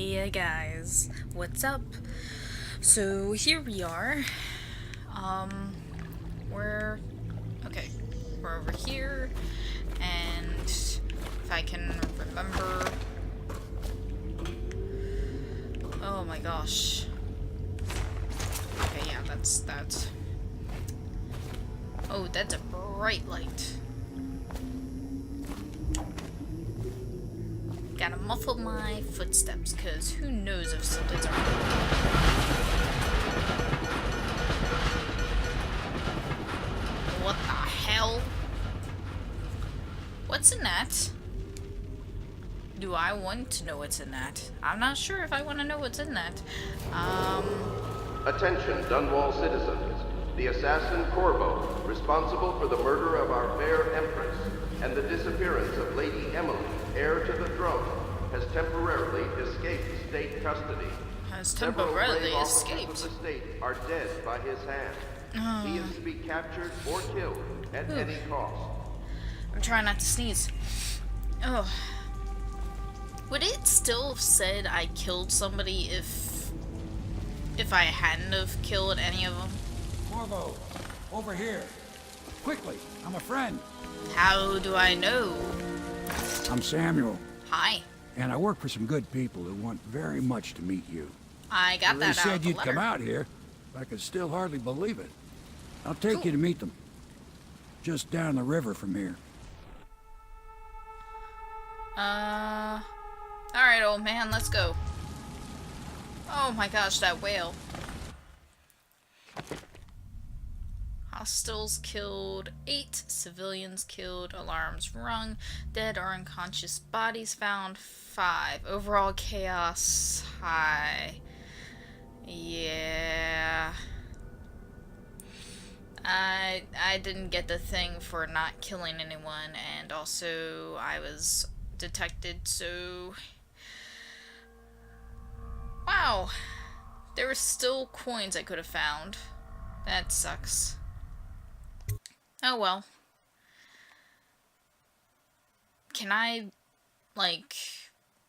Hey guys, what's up? So here we are. We're okay. We're over here, and if I can remember. Oh my gosh. Okay, yeah, that's that. Oh, that's a bright light. Gotta muffle my footsteps, cause who knows if something's around. What the hell? What's in that? Do I want to know what's in that? I'm not sure if I want to know what's in that. Attention, Dunwall citizens. The assassin Corvo, responsible for the murder of our fair Empress and the disappearance of Lady Emily, heir to the throne, has temporarily escaped state custody. Has temporarily Several escaped. officers of the state are dead by his hand. He is to be captured or killed at any cost. I'm trying not to sneeze. Oh. Would it still have said I killed somebody if I hadn't have killed any of them? Corvo, over here. Quickly, I'm a friend. How do I know? I'm Samuel, Hi. and I work for some good people who want very much to meet you. I got They that out said of the you'd letter. come out here, but I could still hardly believe it. I'll take you to meet them. Just down the river from here. Alright, old man, let's go. Oh my gosh, that whale. Hostiles killed, 8 civilians killed, alarms rung, dead or unconscious bodies found, 5. Overall chaos high. Yeah. I didn't get the thing for not killing anyone, and also I was detected, so... Wow! There were still coins I could have found. That sucks. Oh well. Can I, like,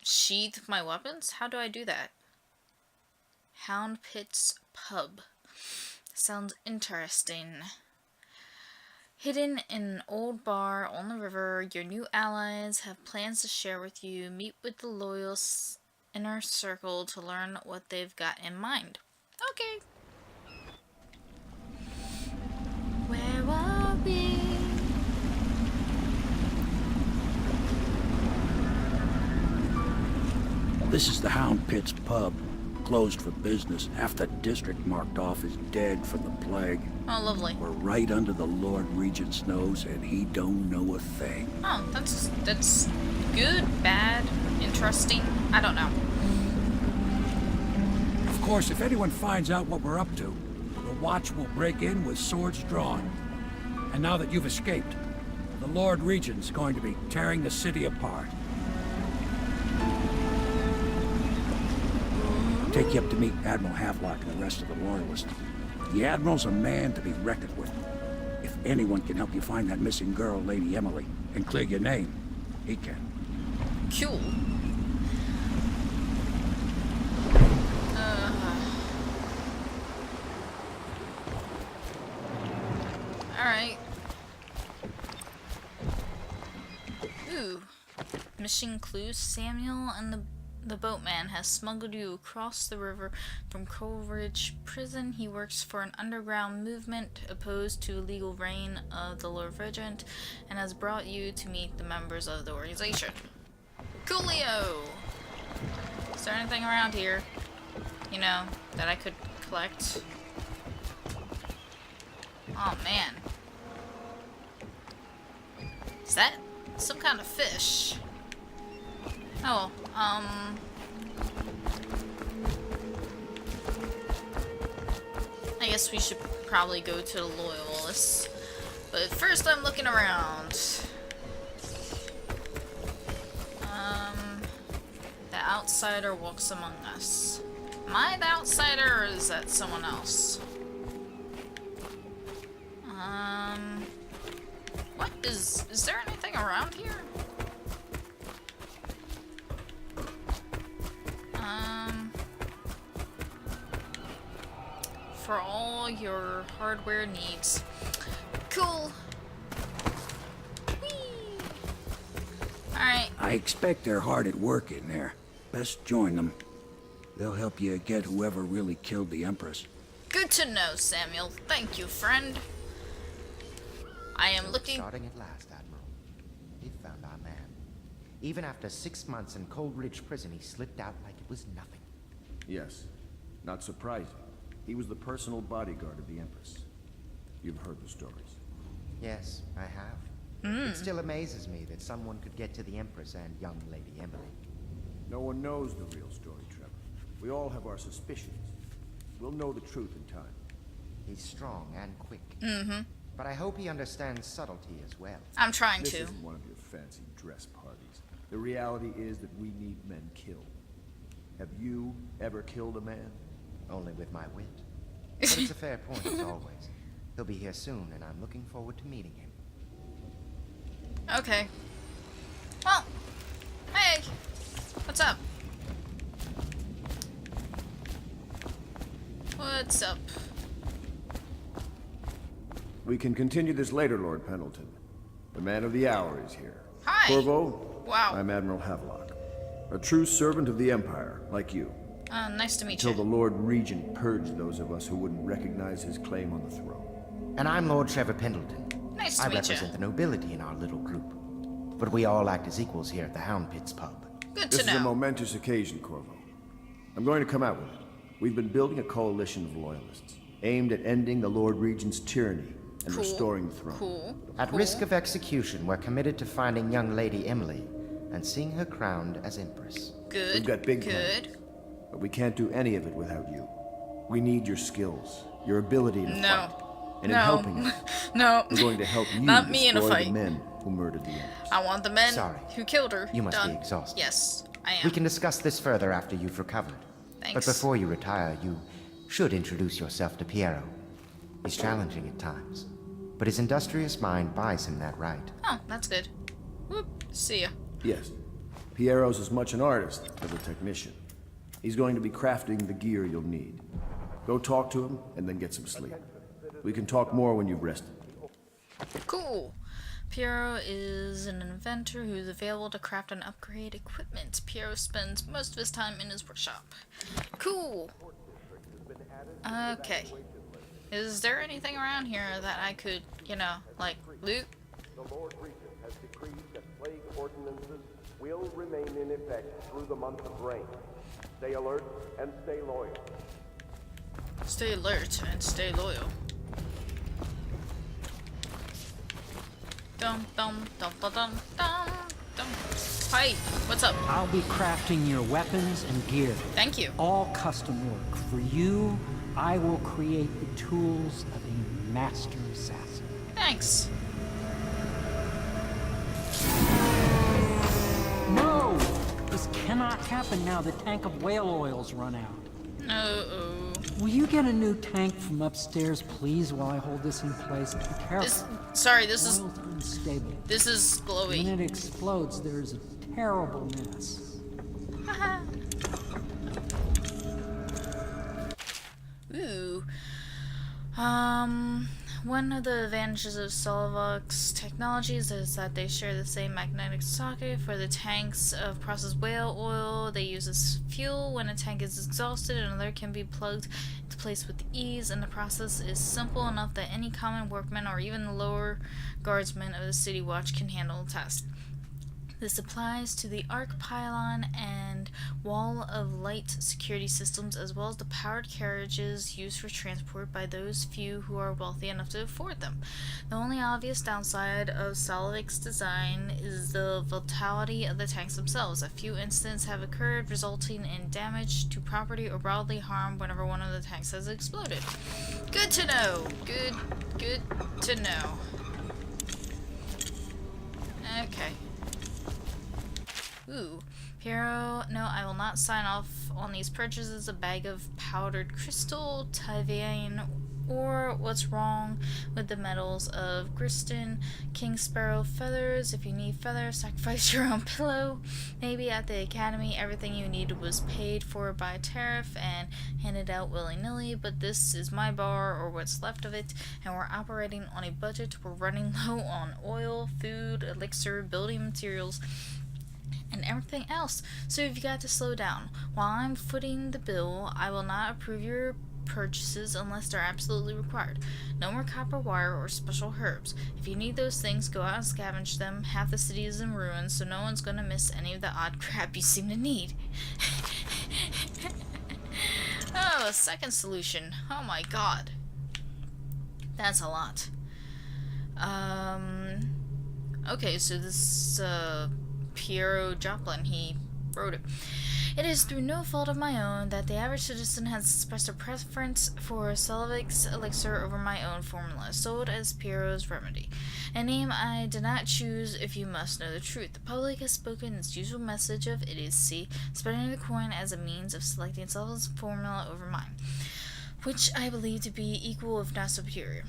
sheath my weapons? How do I do that? Hound Pit's Pub. Sounds interesting. Hidden in an old bar on the river, your new allies have plans to share with you. Meet with the loyal inner circle to learn what they've got in mind. Okay. Where are we? This is the Hound Pit's pub. Closed for business. Half the district marked off as dead from the plague. Oh, lovely. We're right under the Lord Regent's nose, and he don't know a thing. Oh, that's good, bad, interesting. I don't know. Of course, if anyone finds out what we're up to, the Watch will break in with swords drawn. And now that you've escaped, the Lord Regent's going to be tearing the city apart. Take you up to meet Admiral Havelock and the rest of the Loyalists. The Admiral's a man to be reckoned with. If anyone can help you find that missing girl, Lady Emily, and clear your name, he can. Cool. Alright. Ooh. Mission clue. Samuel and the boatman has smuggled you across the river from Coleridge Prison. He works for an underground movement opposed to illegal reign of the Lord Regent and has brought you to meet the members of the organization. Coolio! Is there anything around here, you know, that I could collect? Oh man. Is that some kind of fish? Oh, I guess we should probably go to the Loyalists. But first I'm looking around. The outsider walks among us. Am I the outsider, or is that someone else? What is there anything around here? for all your hardware needs. Cool. Whee! Alright. I expect they're hard at work in there. Best join them. They'll help you get whoever really killed the Empress. Good to know, Samuel. Thank you, friend. I am looking... Starting at last, Admiral. We found our man. Even after 6 months in Cold Ridge Prison, he slipped out like it was nothing. Yes. Not surprising. He was the personal bodyguard of the Empress. You've heard the stories. Yes, I have. It still amazes me that someone could get to the Empress and young Lady Emily. No one knows the real story, Trevor. We all have our suspicions. We'll know the truth in time. He's strong and quick. But I hope he understands subtlety as well. I'm trying This to. isn't one of your fancy dress parties. The reality is that we need men killed. Have you ever killed a man? Only with my wit. But it's a fair point, as always. He'll be here soon, and I'm looking forward to meeting him. Okay. Well, hey, what's up? What's up? We can continue this later, Lord Pendleton. The man of the hour is here. Hi. Corvo, Wow. I'm Admiral Havelock. A true servant of the Empire, like you. Nice to meet Until the you. Lord Regent purged those of us who wouldn't recognize his claim on the throne. And I'm Lord Trevor Pendleton. Nice to I meet represent you. the nobility in our little group. But we all act as equals here at the Hound Pits pub. Good This to is a know. momentous occasion, Corvo. I'm going to come out with it. We've been building a coalition of loyalists, aimed at ending the Lord Regent's tyranny and Cool. restoring the throne. Cool. At cool. risk of execution, we're committed to finding young Lady Emily and seeing her crowned as Empress. Good. We've got big Good. plans, but we can't do any of it without you. We need your skills, your ability to No. fight. And No. in helping us, no. we're going to help you Not me in a destroy fight. the men who murdered the Empress. I want the men Sorry. who killed her. You must done. be exhausted. Yes, I am. We can discuss this further after you've recovered. Thanks. But before you retire, you should introduce yourself to Piero. He's challenging at times, but his industrious mind buys him that right. Oh, that's good. Whoop. See ya. Yes. Piero's as much an artist as a technician. He's going to be crafting the gear you'll need. Go talk to him, and then get some sleep. We can talk more when you've rested. Cool. Piero is an inventor who's available to craft and upgrade equipment. Piero spends most of his time in his workshop. Cool. Okay. Is there anything around here that I could, you know, like, loot? The Lord Regent has decreed that plague ordinances will remain in effect through the month of rain. Stay alert and stay loyal. Stay alert and stay loyal. Dum dum dum dum dum dum dum. Hi, what's up? I'll be crafting your weapons and gear. Thank you. All custom work. For you, I will create the tools of a master assassin. Thanks. No! This cannot happen now the tank of whale oil's run out. Uh-oh. Will you get a new tank from upstairs, please, while I hold this in place? Be careful. Sorry, this is Oil's unstable. When glowy. it explodes, there's a terrible mess. Ooh. One of the advantages of Solvox technologies is that they share the same magnetic socket. For the tanks of processed whale oil, they use as fuel. When a tank is exhausted, another can be plugged into place with ease, and the process is simple enough that any common workman or even the lower guardsmen of the city watch can handle the task. This applies to the arc pylon and wall of light security systems, as well as the powered carriages used for transport by those few who are wealthy enough to afford them. The only obvious downside of Solvic's design is the volatility of the tanks themselves. A few incidents have occurred, resulting in damage to property or bodily harm whenever one of the tanks has exploded. Good to know. Good to know. Okay. Ooh. Piero, no, I will not sign off on these purchases. A bag of powdered crystal, Tavian Or what's wrong with the medals of Griston, King Sparrow feathers? If you need feathers, sacrifice your own pillow. Maybe at the academy everything you needed was paid for by tariff and handed out willy-nilly, but this is my bar, or what's left of it, and we're operating on a budget. We're running low on oil, food, elixir, building materials, and everything else, so you've got to slow down. While I'm footing the bill, I will not approve your purchases unless they're absolutely required. No more copper wire or special herbs. If you need those things, go out and scavenge them. Half the city is in ruins, so no one's gonna miss any of the odd crap you seem to need. Oh, a second solution. Oh my god. That's a lot. Okay, so this, Piero Joplin, he wrote it. It is through no fault of my own that the average citizen has expressed a preference for Selvic's elixir over my own formula, sold as Piero's remedy. A name I did not choose, if you must know the truth. The public has spoken its usual message of idiocy, spreading the coin as a means of selecting Selvic's formula over mine, which I believe to be equal if not superior.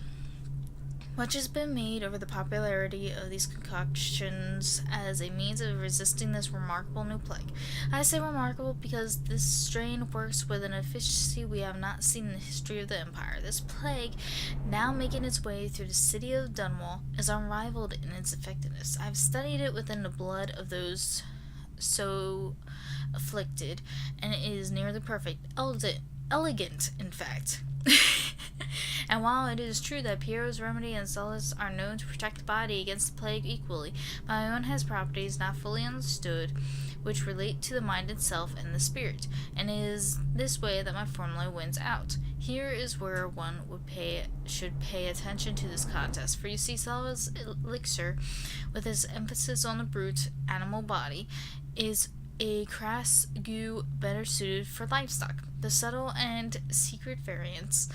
Much has been made over the popularity of these concoctions as a means of resisting this remarkable new plague. I say remarkable because this strain works with an efficiency we have not seen in the history of the Empire. This plague, now making its way through the city of Dunwall, is unrivaled in its effectiveness. I've studied it within the blood of those so afflicted, and it is nearly perfect. Elegant, in fact. And while it is true that Piero's remedy and solace are known to protect the body against the plague equally, my own has properties not fully understood, which relate to the mind itself and the spirit, and it is this way that my formula wins out. Here is where one should pay attention to this contest, for you see, Salva's elixir, with its emphasis on the brute animal body, is a crass goo better suited for livestock. The subtle and secret variants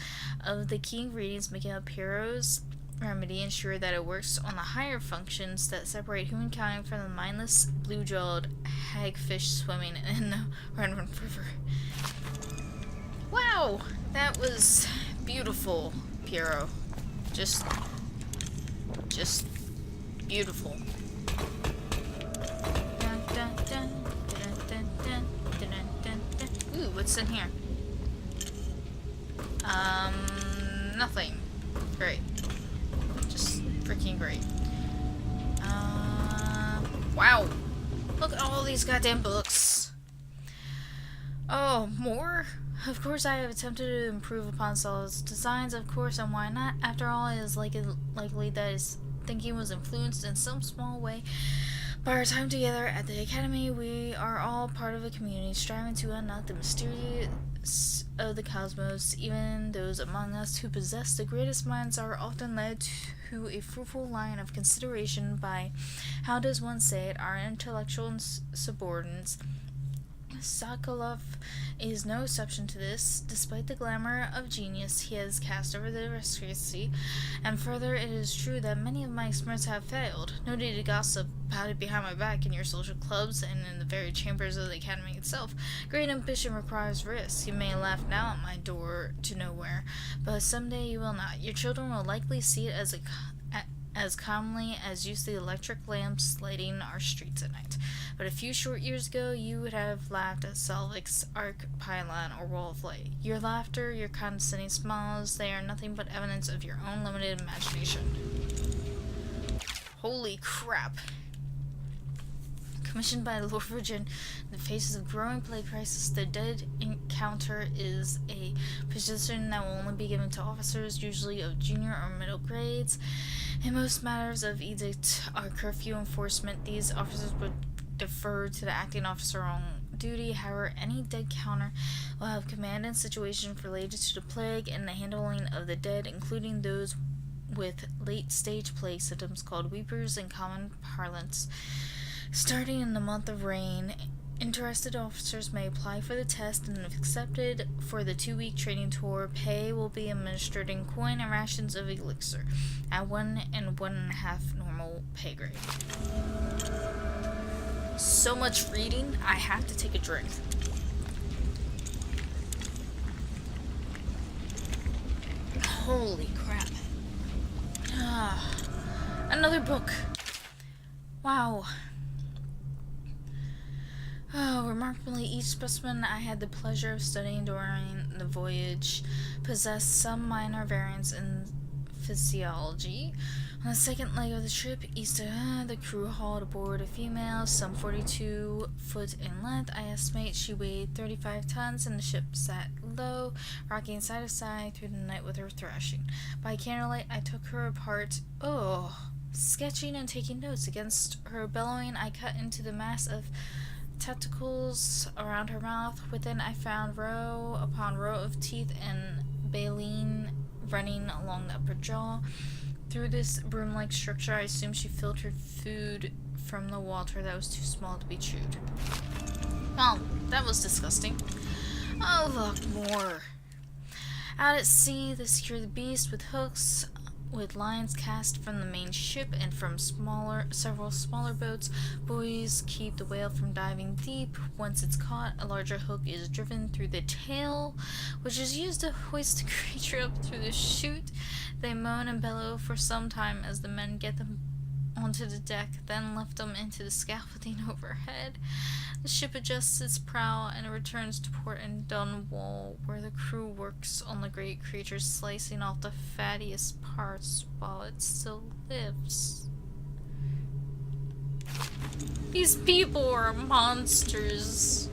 of the key ingredients making up Piero's remedy ensure that it works on the higher functions that separate humankind from the mindless, blue-jawed hagfish swimming in the Renwick River. Wow! That was beautiful, Piero. Just beautiful. Dun, dun, dun. Ooh, what's in here? Nothing. Great. Just freaking great. Wow. Look at all these goddamn books. Oh, more? Of course I have attempted to improve upon Sol's designs, of course, and why not? After all, it is likely that his thinking was influenced in some small way by our time together at the Academy. We are all part of a community striving to unknow the mysteries of the cosmos. Even those among us who possess the greatest minds are often led to a fruitful line of consideration by, how does one say it, our intellectual subordinates. Sokolov is no exception to this, despite the glamour of genius he has cast over the aristocracy, and further, it is true that many of my experiments have failed. No need to gossip about it behind my back in your social clubs and in the very chambers of the Academy itself. Great ambition requires risk. You may laugh now at my door to nowhere, but someday you will not. Your children will likely see it as commonly as use the electric lamps lighting our streets at night. But a few short years ago, you would have laughed at Selvic's arc pylon or wall of light. Your laughter, your condescending smiles, they are nothing but evidence of your own limited imagination. Holy crap. Commissioned by the Lord Virgin, in the faces of growing plague crisis, the dead encounter is a position that will only be given to officers, usually of junior or middle grades. In most matters of edict or curfew enforcement, these officers would defer to the acting officer on duty. However, any dead counter will have command in situations related to the plague and the handling of the dead, including those with late-stage plague symptoms called weepers in common parlance. Starting in the month of rain, interested officers may apply for the test, and if accepted for the 2-week training tour, pay will be administered in coin and rations of elixir at 1 and 1.5 normal pay grade. So much reading, I have to take a drink. Holy crap. Ah, another book. Wow. Oh, remarkably, each specimen I had the pleasure of studying during the voyage possessed some minor variance in physiology. On the second leg of the trip, east of the crew hauled aboard a female, some 42 foot in length. I estimate she weighed 35 tons, and the ship sat low, rocking side to side through the night with her thrashing. By candlelight, I took her apart. Sketching and taking notes. Against her bellowing, I cut into the mass of tentacles around her mouth. Within, I found row upon row of teeth and baleen running along the upper jaw. Through this broom-like structure, I assumed she filtered food from the water that was too small to be chewed. Well, that was disgusting. Oh, look, more. Out at sea, they secure the beast with hooks, with lines cast from the main ship and from several smaller boats. Buoys keep the whale from diving deep. Once it's caught, a larger hook is driven through the tail, which is used to hoist the creature up through the chute. They moan and bellow for some time as the men get them onto the deck, then lift them into the scaffolding overhead. The ship adjusts its prow and it returns to port in Dunwall, where the crew works on the great creature, slicing off the fattiest parts while it still lives. These people are monsters.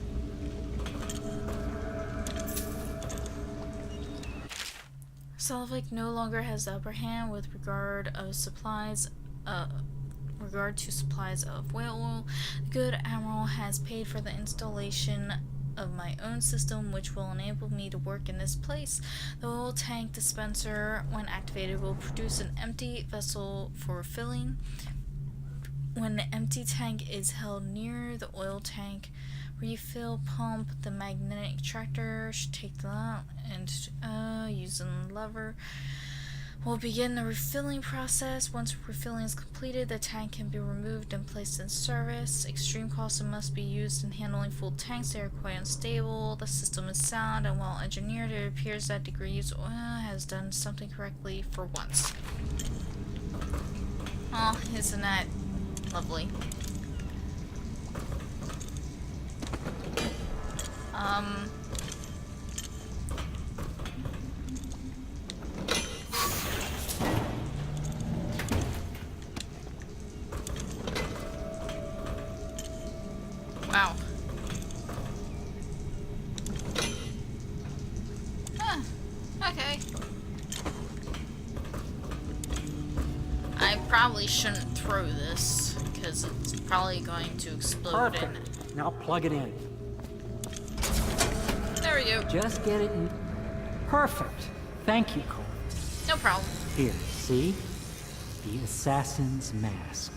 Solvik no longer has the upper hand with regard to supplies of whale oil. The good admiral has paid for the installation of my own system, which will enable me to work in this place. The oil tank dispenser, when activated, will produce an empty vessel for filling. When the empty tank is held near the oil tank refill pump, the magnetic tractor should take them out and using the lever will begin the refilling process. Once refilling is completed, the tank can be removed and placed in service. Extreme caution must be used in handling full tanks. They are quite unstable. The system is sound and well engineered. It appears that Degrees Oil has done something correctly for once. Oh, isn't that lovely? Wow. Okay. I probably shouldn't throw this, because it's probably going to explode. Perfect. Now plug it in. There we go. Just get it in. Perfect. Thank you, Cole. No problem. Here, see? The assassin's mask.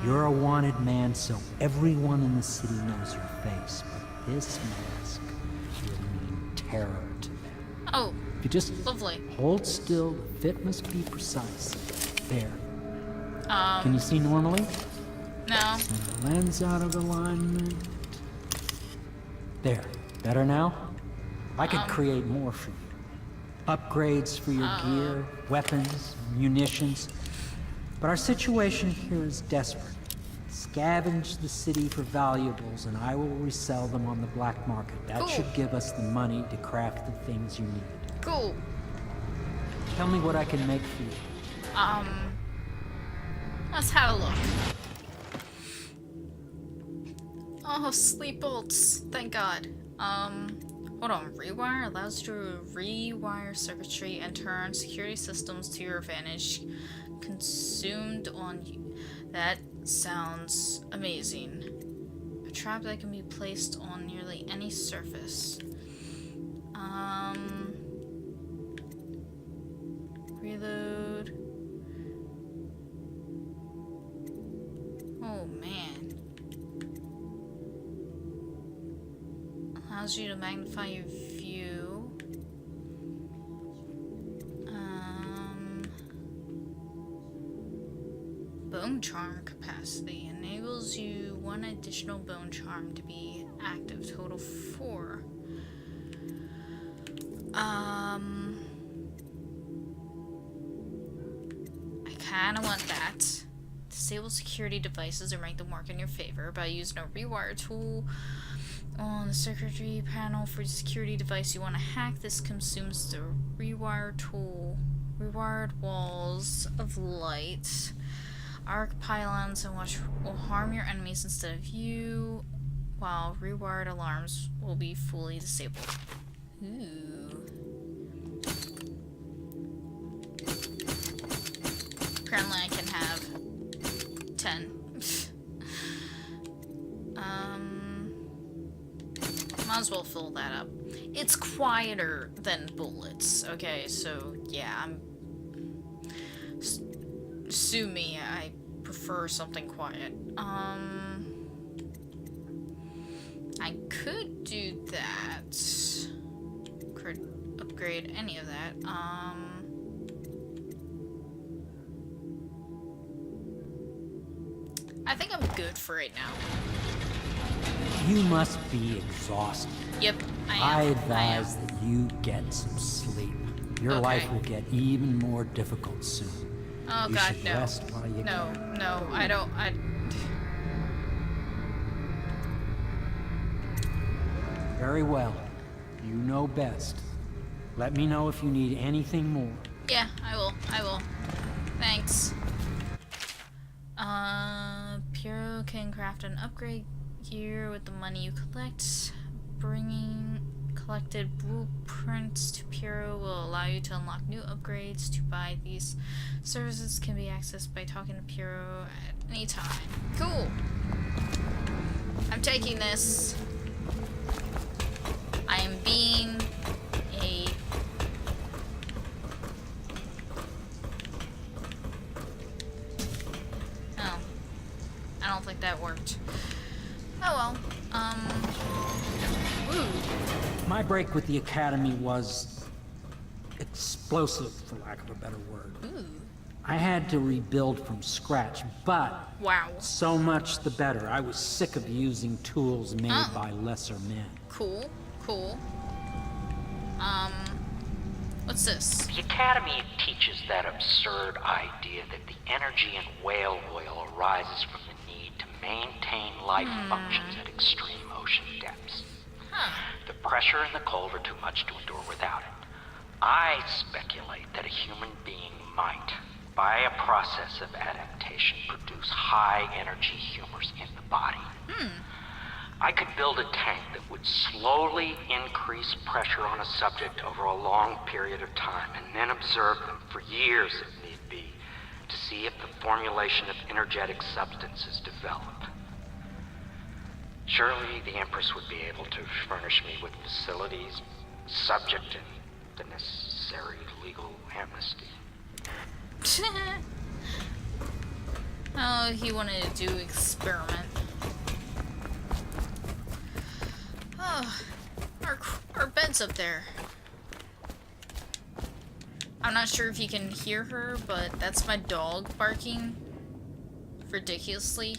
You're a wanted man, so everyone in the city knows your face, but this mask will mean terror to them. Oh, If you just lovely. hold still, the fit must be precise. There. Can you see normally? No. The lens out of alignment. There. Better now? I could create more for you. Upgrades for your gear, weapons, munitions. But our situation here is desperate. Scavenge the city for valuables and I will resell them on the black market. That Cool. should give us the money to craft the things you need. Cool. Tell me what I can make for you. Let's have a look. Oh, sleep bolts. Thank God. Hold on. Rewire allows you to rewire circuitry and turn security systems to your advantage. Consumed on you. That sounds amazing. A trap that can be placed on nearly any surface. Reload. Oh man. Allows you to magnify your view. Bone charm capacity enables you one additional bone charm to be active, total 4. Kinda want that. Disable security devices or make them work in your favor by using a rewire tool on the circuitry panel for the security device you want to hack. This consumes the rewire tool. Rewired walls of light, arc pylons, and which will harm your enemies instead of you, while rewired alarms will be fully disabled. Ooh. Apparently I can have 10. Might as well fill that up. It's quieter than bullets, okay? So, yeah, sue me, I prefer something quiet. I could do that. Could upgrade any of that. I think I'm good for right now. You must be exhausted. Yep, I I am. advise that you get some sleep. Your Okay. life will get even more difficult soon. Oh You god, should no. rest while you No, can. no, I don't. Very well. You know best. Let me know if you need anything more. Yeah, I will. Thanks. Piero can craft an upgrade gear with the money you collect. Bringing collected blueprints to Piero will allow you to unlock new upgrades. To buy these services can be accessed by talking to Piero at any time. Cool. I'm taking this. I am being a... Oh. I don't think that worked. Oh well. Ooh. My break with the Academy was explosive, for lack of a better word. Ooh. I had to rebuild from scratch, but Wow. so much the better. I was sick of using tools made by lesser men. Cool. Cool. What's this? The Academy teaches that absurd idea that the energy in whale oil arises from the need to maintain life functions at extreme ocean depths. The pressure and the cold are too much to endure without it. I speculate that a human being might, by a process of adaptation, produce high-energy humors in the body. I could build a tank that would slowly increase pressure on a subject over a long period of time and then observe them for years if need be to see if the formulation of energetic substances develop. Surely the Empress would be able to furnish me with facilities subject to the necessary legal amnesty. Oh, he wanted to do experiment. Oh, our bed's up there. I'm not sure if you can hear her, but that's my dog barking ridiculously.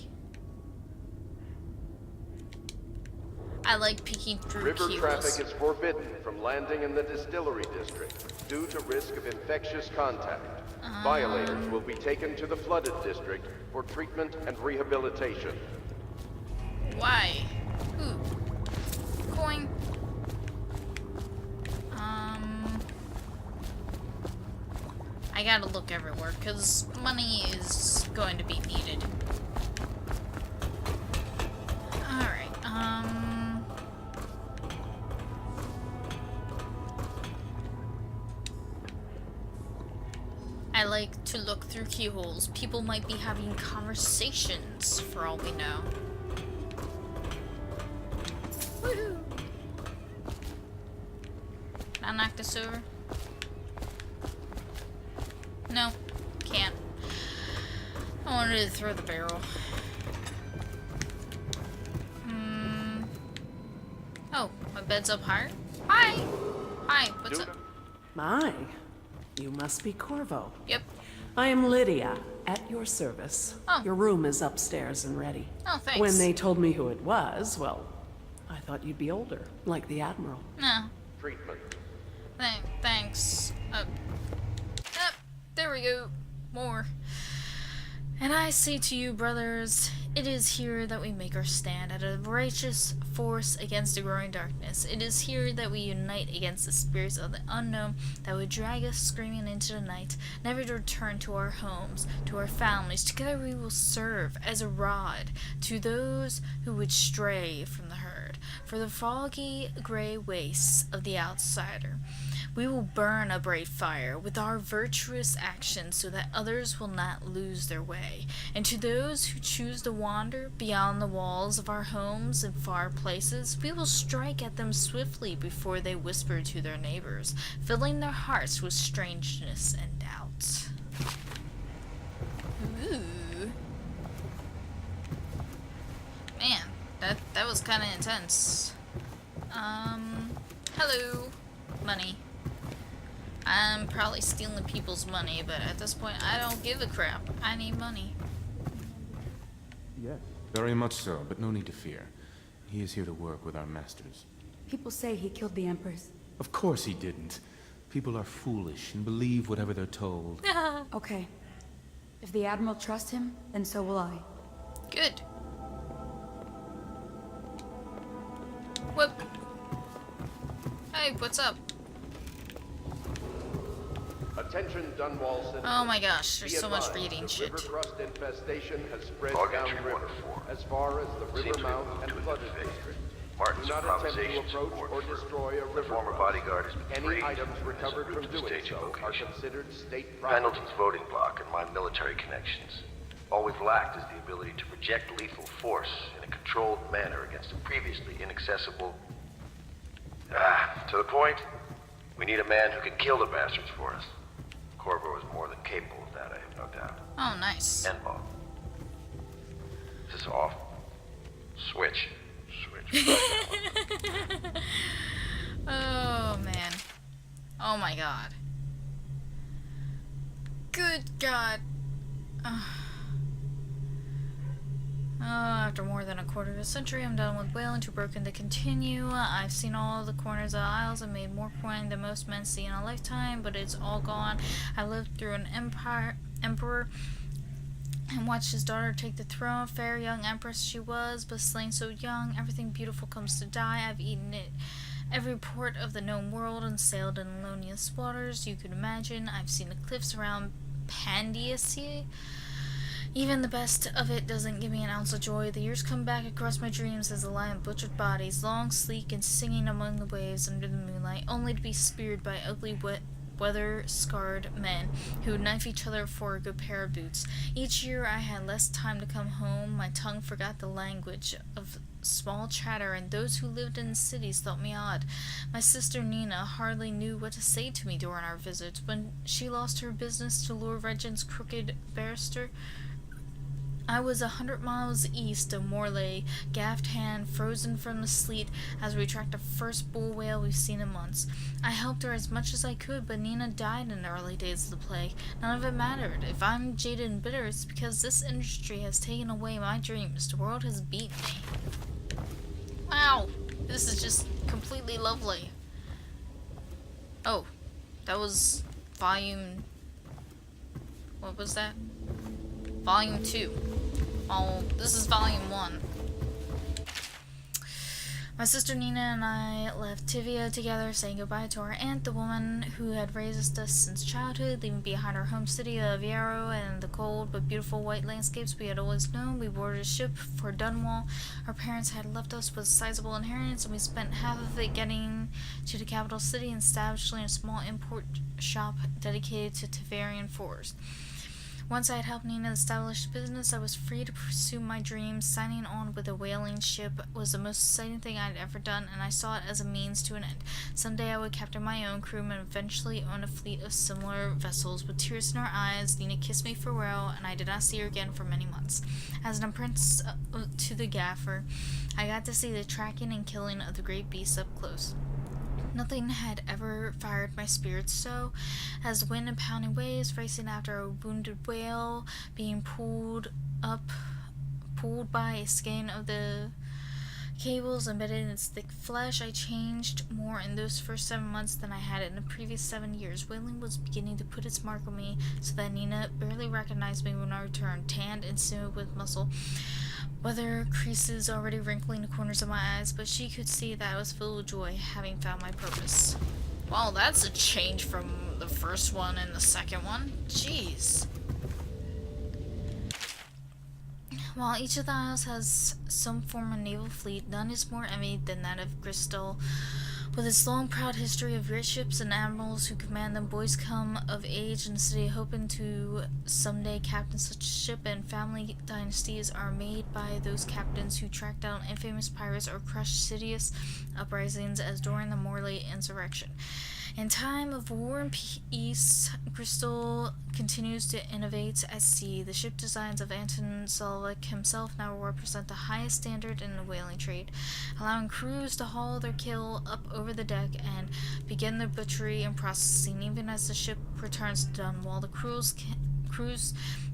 I like peeking through River cables. traffic is forbidden from landing in the distillery district due to risk of infectious contact. Violators will be taken to the flooded district for treatment and rehabilitation. Why? Ooh. Coin. I gotta look everywhere, because money is going to be needed. Alright, I like to look through keyholes. People might be having conversations, for all we know. Woohoo! Can I knock this over? No, can't. I wanted to throw the barrel. Oh, my bed's up higher? Hi! Hi, what's up? My, you must be Corvo. Yep. I am Lydia, at your service. Oh. Your room is upstairs and ready. Oh, thanks. When they told me who it was, well, I thought you'd be older, like the Admiral. No, Treatment. thanks. There we go. more. And I say to you, brothers, it is here that we make our stand at a righteous force against the growing darkness. It is here that we unite against the spirits of the unknown that would drag us screaming into the night, never to return to our homes, to our families. Together we will serve as a rod to those who would stray from the herd, for the foggy gray wastes of the outsider. We will burn a bright fire with our virtuous actions so that others will not lose their way. And to those who choose to wander beyond the walls of our homes in far places, we will strike at them swiftly before they whisper to their neighbors, filling their hearts with strangeness and doubt. Ooh. Man, that was kind of intense. Hello. Money. I'm probably stealing people's money, but at this point, I don't give a crap. I need money. Yes. Very much so, but no need to fear. He is here to work with our masters. People say he killed the Empress. Of course he didn't. People are foolish and believe whatever they're told. Okay. If the Admiral trusts him, then so will I. Good. Whoop. Hey, what's up? Attention, Dunwall citizens. Oh my gosh, there's Be so much advised, reading the shit. river crust infestation has spread Log downriver entry 104. as far as the river Seems we've mouth moved and to a flooded new phase. district. Martin's Do not attempt to improvisations approach bore or fruit. destroy a The river former crossing. bodyguard has been Any freed items and recovered has from moved to doing staging so are location. considered state property. Pendleton's voting block and my military connections. All we've lacked is the ability to project lethal force in a controlled manner against a previously inaccessible... to the point, we need a man who can kill the bastards for us. Corvo is more than capable of that, I have no doubt. Oh, nice. End ball. Is this off? Switch. Switch. Oh, man. Oh my god. Good god. After more than a quarter of a century, I'm done with whaling, too broken to continue. I've seen all the corners of the aisles and made more coin than most men see in a lifetime, but it's all gone. I lived through an emperor and watched his daughter take the throne. Fair young empress she was, but slain so young. Everything beautiful comes to die. I've eaten it every port of the known world and sailed in the loneliest waters you could imagine. I've seen the cliffs around Pandiasia. Even the best of it doesn't give me an ounce of joy. The years come back across my dreams as a line of butchered bodies, long, sleek, and singing among the waves under the moonlight, only to be speared by ugly, weather-scarred men who knife each other for a good pair of boots. Each year I had less time to come home. My tongue forgot the language of small chatter, and those who lived in cities thought me odd. My sister Nina hardly knew what to say to me during our visits. When she lost her business to Lord Regin's crooked barrister, I was 100 miles east of Morlaix, gaffed hand, frozen from the sleet as we tracked the first bull whale we've seen in months. I helped her as much as I could, but Nina died in the early days of the plague. None of it mattered. If I'm jaded and bitter, it's because this industry has taken away my dreams. The world has beaten me. Wow, this is just completely lovely. Oh, that was volume... What was that? Volume 2. Oh, this is volume 1. My sister Nina and I left Tivia together, saying goodbye to our aunt, the woman who had raised us since childhood, leaving behind our home city of Yarrow and the cold but beautiful white landscapes we had always known. We boarded a ship for Dunwall. Our parents had left us with a sizable inheritance, and we spent half of it getting to the capital city and establishing a small import shop dedicated to Tavarian Forest. Once I had helped Nina establish a business, I was free to pursue my dreams. Signing on with a whaling ship was the most exciting thing I'd ever done, and I saw it as a means to an end. Someday I would captain my own crew and eventually own a fleet of similar vessels. With tears in her eyes, Nina kissed me farewell, and I did not see her again for many months. As an apprentice to the gaffer, I got to see the tracking and killing of the great beasts up close. Nothing had ever fired my spirits so as the wind and pounding waves racing after a wounded whale being pulled by a skein of the cables embedded in its thick flesh. I changed more in those first 7 months than I had in the previous 7 years. Whaling was beginning to put its mark on me, so that Nina barely recognized me when I returned, tanned and smooth with muscle. Weather creases already wrinkling the corners of my eyes, but she could see that I was filled with joy, having found my purpose. Wow, that's a change from the first one and the second one. Jeez. While each of the isles has some form of naval fleet, none is more envied than that of Bristol. With its long, proud history of great ships and admirals who command them, boys come of age in the city hoping to someday captain such a ship, and family dynasties are made by those captains who track down infamous pirates or crush insidious uprisings, as during the Morley insurrection. In time of war and peace, Crystal continues to innovate at sea. The ship designs of Anton Solvik himself now represent the highest standard in the whaling trade, allowing crews to haul their kill up over the deck and begin their butchery and processing. Even as the ship returns to Dunwall, the crews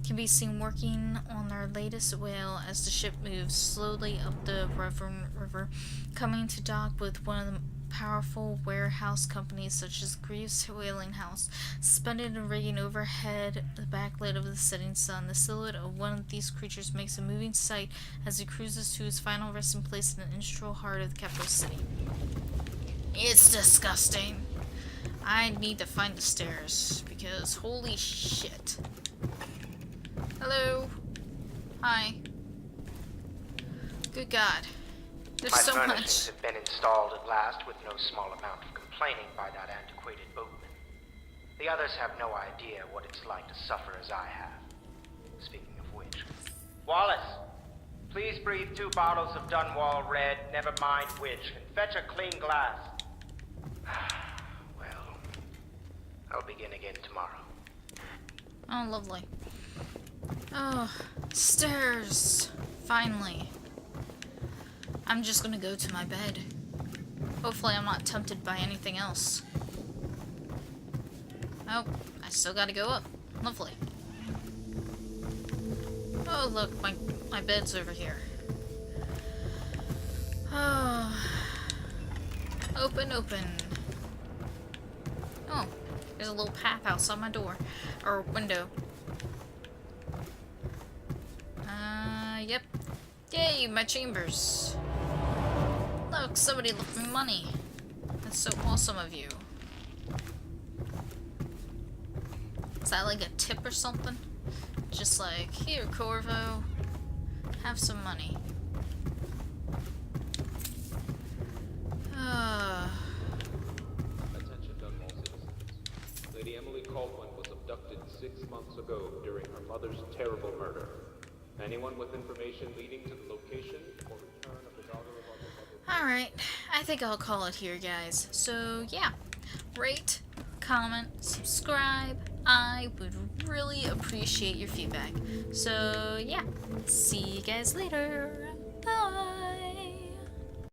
can be seen working on their latest whale as the ship moves slowly up the river, coming to dock with one of the powerful warehouse companies such as Greaves Whaling House. Suspended and rigging overhead the backlit of the setting sun, the silhouette of one of these creatures makes a moving sight as it cruises to its final resting place in the industrial heart of the capital city. It's disgusting. I need to find the stairs, because holy shit. Hello. Hi. Good God. There's My so furnishings much. have been installed at last with no small amount of complaining by that antiquated boatman. The others have no idea what it's like to suffer as I have. Speaking of which... Wallace! Please breathe 2 bottles of Dunwall Red, never mind which, and fetch a clean glass. Well, I'll begin again tomorrow. Oh, lovely. Oh, stairs. Finally. I'm just gonna go to my bed. Hopefully I'm not tempted by anything else. Oh, I still gotta go up. Lovely. Oh, look, my bed's over here. Oh. Open. Oh, there's a little path outside my door. Or window. Yep. Yay, my chambers. Look, somebody left me money. That's so awesome of you. Is that like a tip or something? Just like, here, Corvo, have some money. Attention, Dunwall citizens. Lady Emily Caldwell was abducted 6 months ago during her mother's terrible murder. Anyone with information leading to the location or return of the daughter of our beloved... Alright, I think I'll call it here, guys. So, yeah. Rate, comment, subscribe. I would really appreciate your feedback. So, yeah. See you guys later. Bye!